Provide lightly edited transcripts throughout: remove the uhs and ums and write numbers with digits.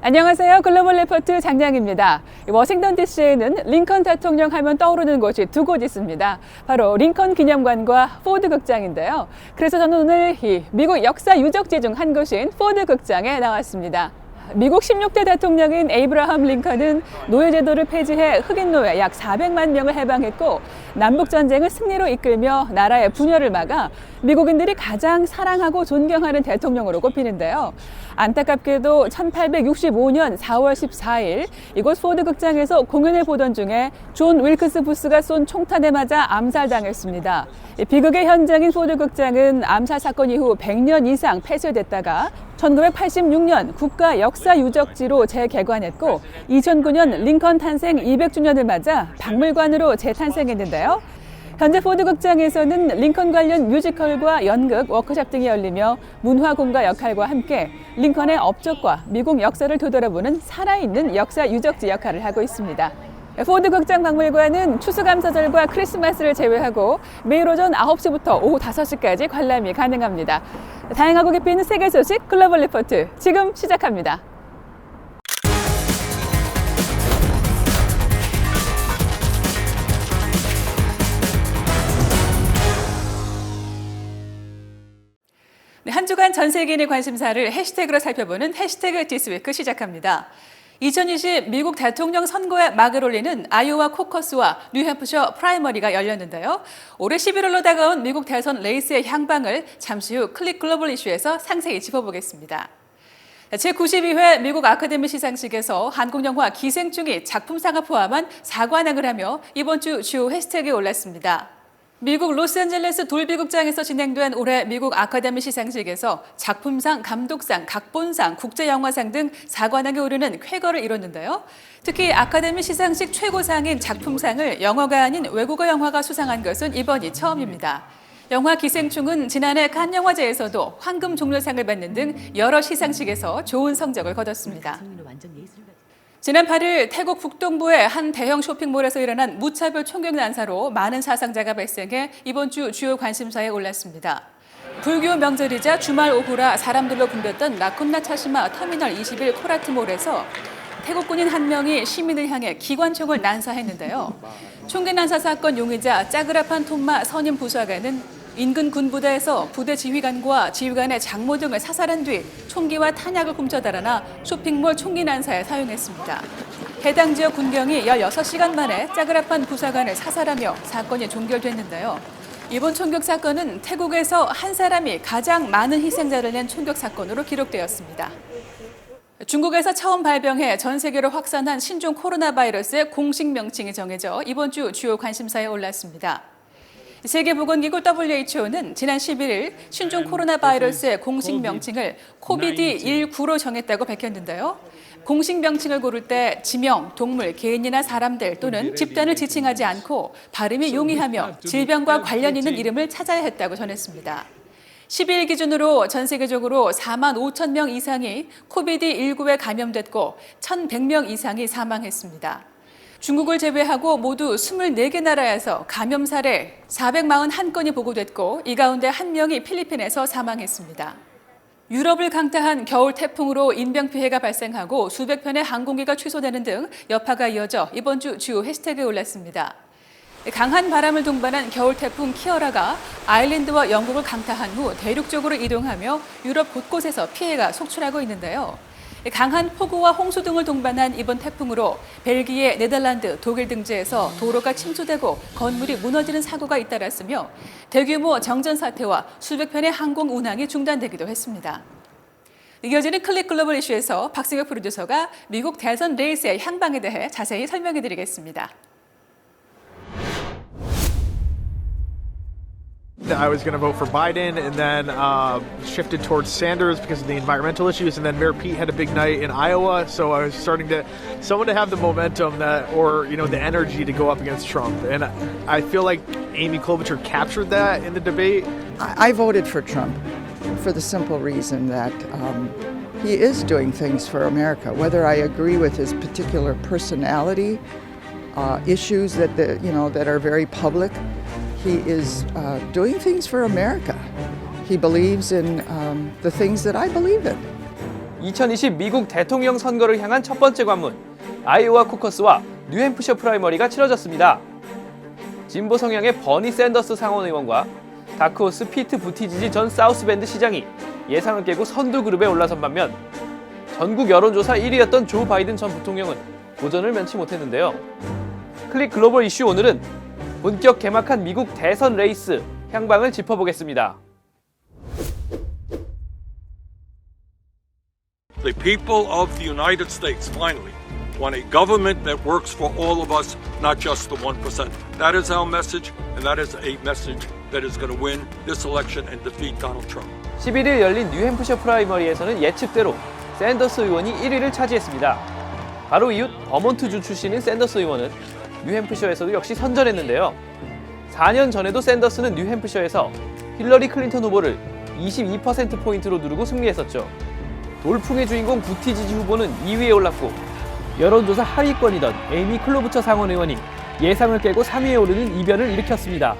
안녕하세요. 글로벌 리포트 장량입니다. 워싱턴 DC에는 링컨 대통령 하면 떠오르는 곳이 두 곳 있습니다. 바로 링컨 기념관과 포드 극장인데요. 그래서 저는 오늘 미국 역사 유적지 중 한 곳인 포드 극장에 나왔습니다. 미국 16대 대통령인 에이브라함 링컨은 노예제도를 폐지해 흑인 노예 약 400만 명을 해방했고 남북전쟁을 승리로 이끌며 나라의 분열을 막아 미국인들이 가장 사랑하고 존경하는 대통령으로 꼽히는데요. 안타깝게도 1865년 4월 14일 이곳 포드 극장에서 공연을 보던 중에 존 윌크스 부스가 쏜 총탄에 맞아 암살당했습니다. 비극의 현장인 포드 극장은 암살 사건 이후 100년 이상 폐쇄됐다가 1986년 국가 역사 유적지로 재개관했고 2009년 링컨 탄생 200주년을 맞아 박물관으로 재탄생했는데요. 현재 포드 극장에서는 링컨 관련 뮤지컬과 연극, 워크숍 등이 열리며 문화공과 역할과 함께 링컨의 업적과 미국 역사를 되돌아보는 살아있는 역사 유적지 역할을 하고 있습니다. 포드 극장 박물관은 추수감사절과 크리스마스를 제외하고 매일 오전 9시부터 오후 5시까지 관람이 가능합니다. 다양하고 깊이 있는 세계 소식 글로벌 리포트 지금 시작합니다. 네, 한 주간 전 세계인의 관심사를 해시태그로 살펴보는 해시태그 디스위크 시작합니다. 2020 미국 대통령 선거에 막을 올리는 아이오와 코커스와 뉴햄프셔 프라이머리가 열렸는데요. 올해 11월로 다가온 미국 대선 레이스의 향방을 잠시 후 클릭 글로벌 이슈에서 상세히 짚어보겠습니다. 제92회 미국 아카데미 시상식에서 한국 영화 기생충이 작품상을 포함한 4관왕을 하며 이번 주 주요 해시태그에 올랐습니다. 미국 로스앤젤레스 돌비극장에서 진행된 올해 미국 아카데미 시상식에서 작품상, 감독상, 각본상, 국제영화상 등 4관왕에 오르는 쾌거를 이뤘는데요. 특히 아카데미 시상식 최고상인 작품상을 영어가 아닌 외국어 영화가 수상한 것은 이번이 처음입니다. 영화 기생충은 지난해 칸 영화제에서도 황금 종려상을 받는 등 여러 시상식에서 좋은 성적을 거뒀습니다. 지난 8일 태국 북동부의 한 대형 쇼핑몰에서 일어난 무차별 총격 난사로 많은 사상자가 발생해 이번 주 주요 관심사에 올랐습니다. 불교 명절이자 주말 오후라 사람들로 붐볐던 나콘나 차시마 터미널 21 코라트몰에서 태국 군인 한 명이 시민을 향해 기관총을 난사했는데요. 총기 난사 사건 용의자 짜그라판 톰마 선임 부사관은 인근 군부대에서 부대 지휘관과 지휘관의 장모 등을 사살한 뒤 총기와 탄약을 훔쳐달아나 쇼핑몰 총기 난사에 사용했습니다. 해당 지역 군경이 16시간 만에 짜그라판 부사관을 사살하며 사건이 종결됐는데요. 이번 총격 사건은 태국에서 한 사람이 가장 많은 희생자를 낸 총격 사건으로 기록되었습니다. 중국에서 처음 발병해 전 세계로 확산한 신종 코로나 바이러스의 공식 명칭이 정해져 이번 주 주요 관심사에 올랐습니다. 세계보건기구 WHO는 지난 11일 신종 코로나 바이러스의 공식 명칭을 코비드19로 정했다고 밝혔는데요. 공식 명칭을 고를 때 지명, 동물, 개인이나 사람들 또는 집단을 지칭하지 않고 발음이 용이하며 질병과 관련 있는 이름을 찾아야 했다고 전했습니다. 12일 기준으로 전 세계적으로 4만 5천 명 이상이 코비드19에 감염됐고 1,100명 이상이 사망했습니다. 중국을 제외하고 모두 24개 나라에서 감염 사례 441건이 보고됐고 이 가운데 한 명이 필리핀에서 사망했습니다. 유럽을 강타한 겨울 태풍으로 인명피해가 발생하고 수백 편의 항공기가 취소되는 등 여파가 이어져 이번 주 주요 해시태그에 올랐습니다. 강한 바람을 동반한 겨울 태풍 키어라가 아일랜드와 영국을 강타한 후 대륙 쪽으로 이동하며 유럽 곳곳에서 피해가 속출하고 있는데요. 강한 폭우와 홍수 등을 동반한 이번 태풍으로 벨기에, 네덜란드, 독일 등지에서 도로가 침수되고 건물이 무너지는 사고가 잇따랐으며 대규모 정전 사태와 수백 편의 항공 운항이 중단되기도 했습니다. 이어지는 클릭 글로벌 이슈에서 박승혁 프로듀서가 미국 대선 레이스의 향방에 대해 자세히 설명해 드리겠습니다. I was going to vote for Biden and then shifted towards Sanders because of the environmental issues. And then Mayor Pete had a big night in Iowa. So I was starting to someone to have the momentum that, or, you know, the energy to go up against Trump. And I feel like Amy Klobuchar captured that in the debate. I voted for Trump for the simple reason that he is doing things for America. Whether I agree with his particular personality, issues that that are very public, he is doing things for America. He believes in the things that I believe in. 2020 미국 대통령 선거를 향한 첫 번째 관문, 아이오와 코커스와 뉴햄프셔 프라이머리가 치러졌습니다. 진보 성향의 버니 샌더스 상원 의원과 다크호스 피트 부티지지 전 사우스밴드 시장이 예상을 깨고 선두 그룹에 올라선 반면 전국 여론조사 1위였던 조 바이든 전 부통령은 고전을 면치 못했는데요. 클릭 글로벌 이슈 오늘은 본격 개막한 미국 대선 레이스 향방을 짚어보겠습니다. The people of the United States finally want a government that works for all of us, not just the 1%. That is our message, and that is a message that is going to win this election and defeat Donald Trump. 11일 열린 뉴햄프셔 프라이머리에서는 예측대로 샌더스 의원이 1위를 차지했습니다. 바로 이웃 버몬트주 출신인 샌더스 의원은 뉴햄프셔에서도 역시 선전했는데요. 4년 전에도 샌더스는 뉴햄프셔에서 힐러리 클린턴 후보를 22%포인트로 누르고 승리했었죠. 돌풍의 주인공 부티지지 후보는 2위에 올랐고 여론조사 하위권이던 에이미 클로부처 상원 의원이 예상을 깨고 3위에 오르는 이변을 일으켰습니다.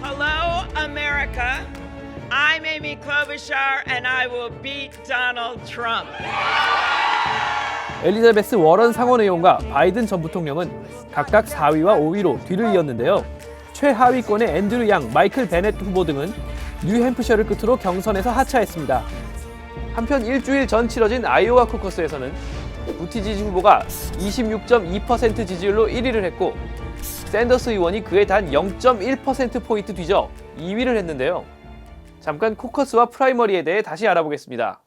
Hello, America. I'm Amy Klobuchar, and I will beat Donald Trump. 엘리자베스 워런 상원 의원과 바이든 전 부통령은 각각 4위와 5위로 뒤를 이었는데요. 최하위권의 앤드류 양, 마이클 베넷 후보 등은 뉴햄프셔를 끝으로 경선에서 하차했습니다. 한편 일주일 전 치러진 아이오와 코커스에서는 부티지지 후보가 26.2% 지지율로 1위를 했고 샌더스 의원이 그에 단 0.1%포인트 뒤져 2위를 했는데요. 잠깐 코커스와 프라이머리에 대해 다시 알아보겠습니다.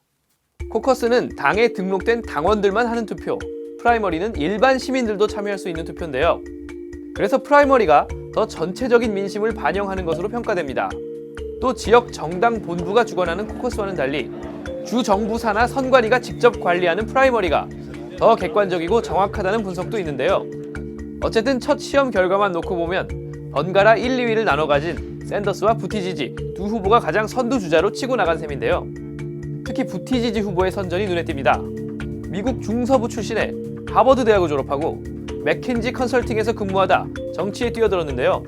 코커스는 당에 등록된 당원들만 하는 투표, 프라이머리는 일반 시민들도 참여할 수 있는 투표인데요. 그래서 프라이머리가 더 전체적인 민심을 반영하는 것으로 평가됩니다. 또 지역 정당 본부가 주관하는 코커스와는 달리 주 정부 산하 선관위가 직접 관리하는 프라이머리가 더 객관적이고 정확하다는 분석도 있는데요. 어쨌든 첫 시험 결과만 놓고 보면 번갈아 1, 2위를 나눠 가진 샌더스와 부티지지 두 후보가 가장 선두주자로 치고 나간 셈인데요. 특히 부티지지 후보의 선전이 눈에 띕니다. 미국 중서부 출신의 하버드 대학을 졸업하고 맥킨지 컨설팅에서 근무하다 정치에 뛰어들었는데요.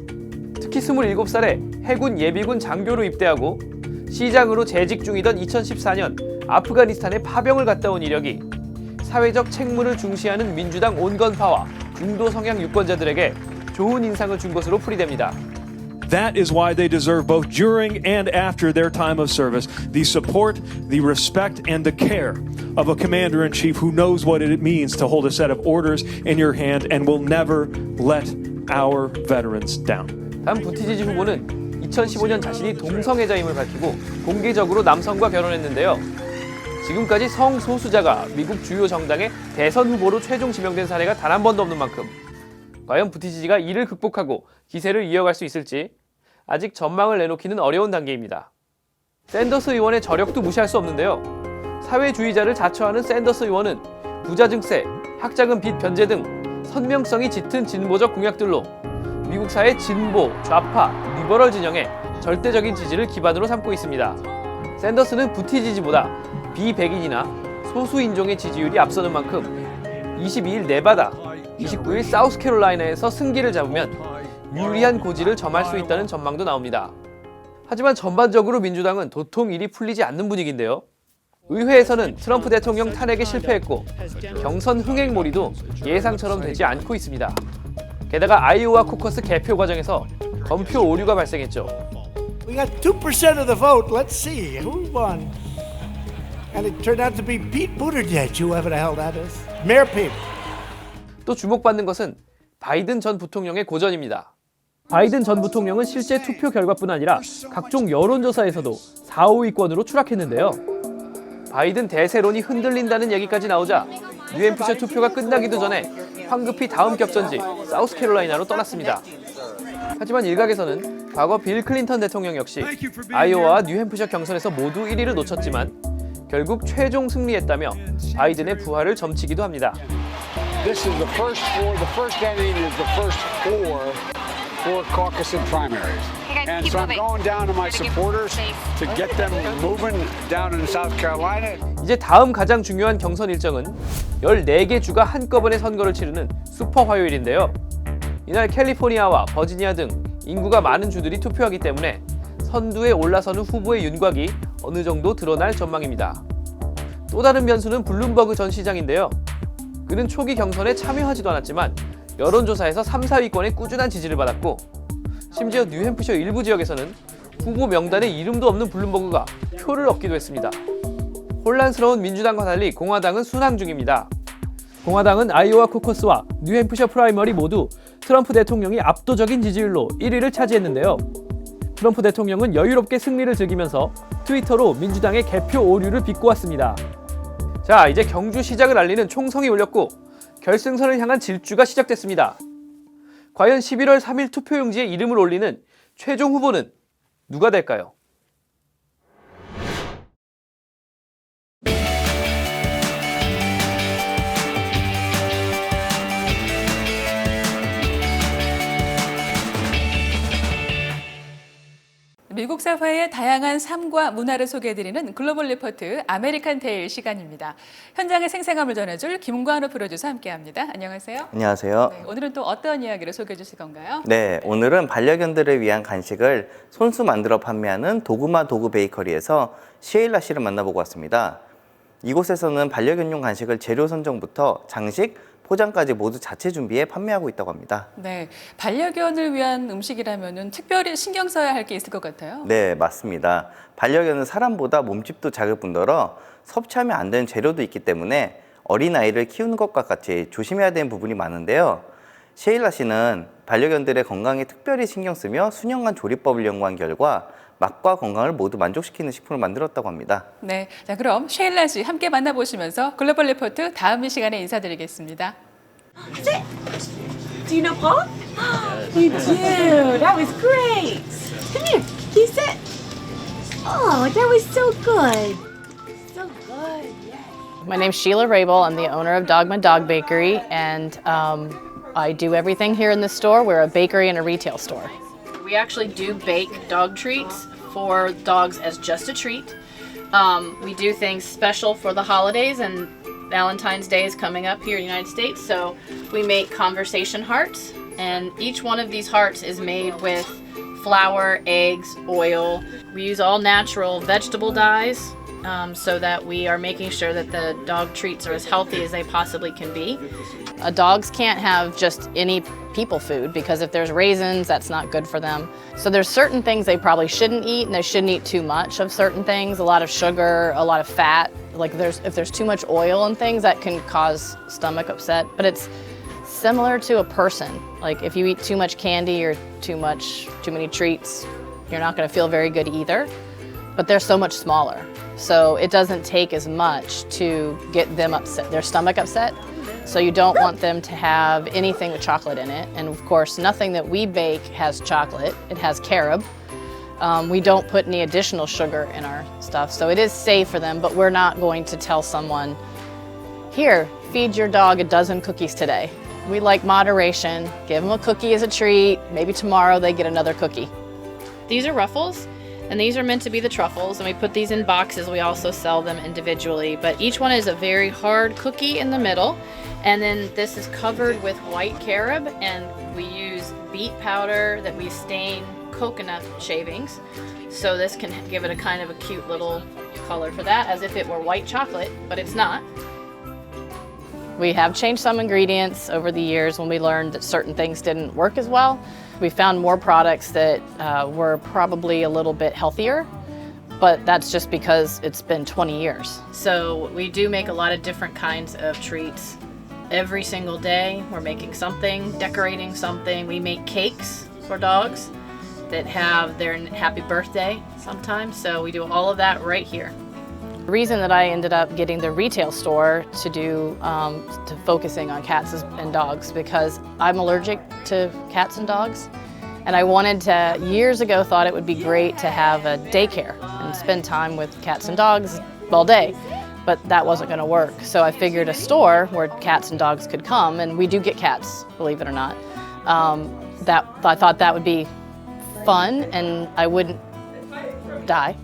특히 27살에 해군 예비군 장교로 입대하고 시장으로 재직 중이던 2014년 아프가니스탄에 파병을 갔다 온 이력이 사회적 책무를 중시하는 민주당 온건파와 중도 성향 유권자들에게 좋은 인상을 준 것으로 풀이됩니다. That is why they deserve both during and after their time of service the support, the respect, and the care of a commander-in-chief who knows what it means to hold a set of orders in your hand and will never let our veterans down. 다음 부티지지 후보는 2015년 자신이 동성애자임을 밝히고 공개적으로 남성과 결혼했는데요. 지금까지 성소수자가 미국 주요 정당의 대선 후보로 최종 지명된 사례가 단 한 번도 없는 만큼 과연 부티지지가 이를 극복하고 기세를 이어갈 수 있을지 아직 전망을 내놓기는 어려운 단계입니다. 샌더스 의원의 저력도 무시할 수 없는데요. 사회주의자를 자처하는 샌더스 의원은 부자 증세, 학자금 빚 변제 등 선명성이 짙은 진보적 공약들로 미국 사회 진보, 좌파, 리버럴 진영의 절대적인 지지를 기반으로 삼고 있습니다. 샌더스는 부티지지보다 비백인이나 소수인종의 지지율이 앞서는 만큼 22일 네바다, 29일 사우스캐롤라이나에서 승기를 잡으면 유리한 고지를 점할 수 있다는 전망도 나옵니다. 하지만 전반적으로 민주당은 도통 일이 풀리지 않는 분위기인데요. 의회에서는 트럼프 대통령 탄핵에 실패했고 경선 흥행몰이도 예상처럼 되지 않고 있습니다. 게다가 아이오와 코커스 개표 과정에서 검표 오류가 발생했죠. We got 2% of the vote. Let's see who won. And it turned out to be Pete Buttigieg, whoever the hell that is. Mayor Pete. 또 주목받는 것은 바이든 전 부통령의 고전입니다. 바이든 전 부통령은 실제 투표 결과뿐 아니라 각종 여론조사에서도 4, 5위권으로 추락했는데요. 바이든 대세론이 흔들린다는 얘기까지 나오자 뉴햄프셔 투표가 끝나기도 전에 황급히 다음 격전지 사우스캐롤라이나로 떠났습니다. 하지만 일각에서는 과거 빌 클린턴 대통령 역시 아이오와와 뉴햄프셔 경선에서 모두 1위를 놓쳤지만 결국 최종 승리했다며 바이든의 부활을 점치기도 합니다. This is the first inning is the first four caucus and primaries. And so I'm going down to my supporters to get them moving down in South Carolina. 이제 다음 가장 중요한 경선 일정은 14개 주가 한꺼번에 선거를 치르는 슈퍼 화요일인데요. 이날 캘리포니아와 버지니아 등 인구가 많은 주들이 투표하기 때문에 선두에 올라서는 후보의 윤곽이 어느 정도 드러날 전망입니다. 또 다른 변수는 블룸버그 전 시장인데요. 그는 초기 경선에 참여하지도 않았지만 여론조사에서 3, 4위권의 꾸준한 지지를 받았고 심지어 뉴햄프셔 일부 지역에서는 후보 명단에 이름도 없는 블룸버그가 표를 얻기도 했습니다. 혼란스러운 민주당과 달리 공화당은 순항 중입니다. 공화당은 아이오와 코커스와 뉴햄프셔 프라이머리 모두 트럼프 대통령이 압도적인 지지율로 1위를 차지했는데요. 트럼프 대통령은 여유롭게 승리를 즐기면서 트위터로 민주당의 개표 오류를 비꼬았습니다. 자, 이제 경주 시작을 알리는 총성이 울렸고 결승선을 향한 질주가 시작됐습니다. 과연 11월 3일 투표용지에 이름을 올리는 최종 후보는 누가 될까요? 미국 사회의 다양한 삶과 문화를 소개해드리는 글로벌 리포트 아메리칸 테일 시간입니다. 현장의 생생함을 전해줄 김관우 프로듀서 함께합니다. 안녕하세요. 안녕하세요. 네, 오늘은 또 어떤 이야기를 소개해 주실 건가요? 네, 오늘은 반려견들을 위한 간식을 손수 만들어 판매하는 도그마 도그 베이커리에서 시에일라 씨를 만나보고 왔습니다. 이곳에서는 반려견용 간식을 재료 선정부터 장식, 포장까지 모두 자체 준비해 판매하고 있다고 합니다. 네, 반려견을 위한 음식이라면 특별히 신경 써야 할 게 있을 것 같아요. 네, 맞습니다. 반려견은 사람보다 몸집도 작을 뿐더러 섭취하면 안 되는 재료도 있기 때문에 어린아이를 키우는 것과 같이 조심해야 되는 부분이 많은데요. 시에일라 씨는 반려견들의 건강에 특별히 신경 쓰며 수년간 조리법을 연구한 결과 맛과 건강을 모두 만족시키는 식품을 만들었다고 합니다. 네, 자 그럼 셰일라 씨 함께 만나보시면서 글로벌 리포트 다음 이 시간에 인사드리겠습니다. Do you know Paul? You do. That was great. Come here. Can you sit? Oh, that was so good. So good. Yes. My name's Sheila Rabel. I'm the owner of Dogma Dog Bakery, and I do everything here in the store. We're a bakery and a retail store. We actually do bake dog treats for dogs as just a treat. We do things special for the holidays, and Valentine's Day is coming up here in the United States, so we make conversation hearts, and each one of these hearts is made with flour, eggs, oil. We use all natural vegetable dyes so that we are making sure that the dog treats are as healthy as they possibly can be. Dogs can't have just any people food because if there's raisins, that's not good for them. So there's certain things they probably shouldn't eat, and they shouldn't eat too much of certain things, a lot of sugar, a lot of fat. Like if there's too much oil and things, that can cause stomach upset. But it's similar to a person. Like if you eat too much candy or too many treats, you're not gonna feel very good either. But they're so much smaller. So it doesn't take as much to get them upset, their stomach upset. So you don't want them to have anything with chocolate in it. And of course, nothing that we bake has chocolate. It has carob. We don't put any additional sugar in our stuff. So it is safe for them, but we're not going to tell someone, here, feed your dog a dozen cookies today. We like moderation. Give them a cookie as a treat. Maybe tomorrow they get another cookie. These are Ruffles. And these are meant to be the truffles, and we put these in boxes. We also sell them individually, but each one is a very hard cookie in the middle. And then this is covered with white carob, and we use beet powder that we stain coconut shavings. So this can give it a kind of a cute little color for that, as if it were white chocolate, but it's not. We have changed some ingredients over the years when we learned that certain things didn't work as well. We found more products that were probably a little bit healthier, but that's just because it's been 20 years. So we do make a lot of different kinds of treats. Every single day we're making something, decorating something. We make cakes for dogs that have their happy birthday sometimes, so we do all of that right here. The reason that I ended up getting the retail store to do to focusing on cats and dogs because I'm allergic to cats and dogs, and I wanted to years ago thought it would be great to have a daycare and spend time with cats and dogs all day, but that wasn't going to work. So I figured a store where cats and dogs could come, and we do get cats, believe it or not. I thought that would be fun, and I wouldn't die.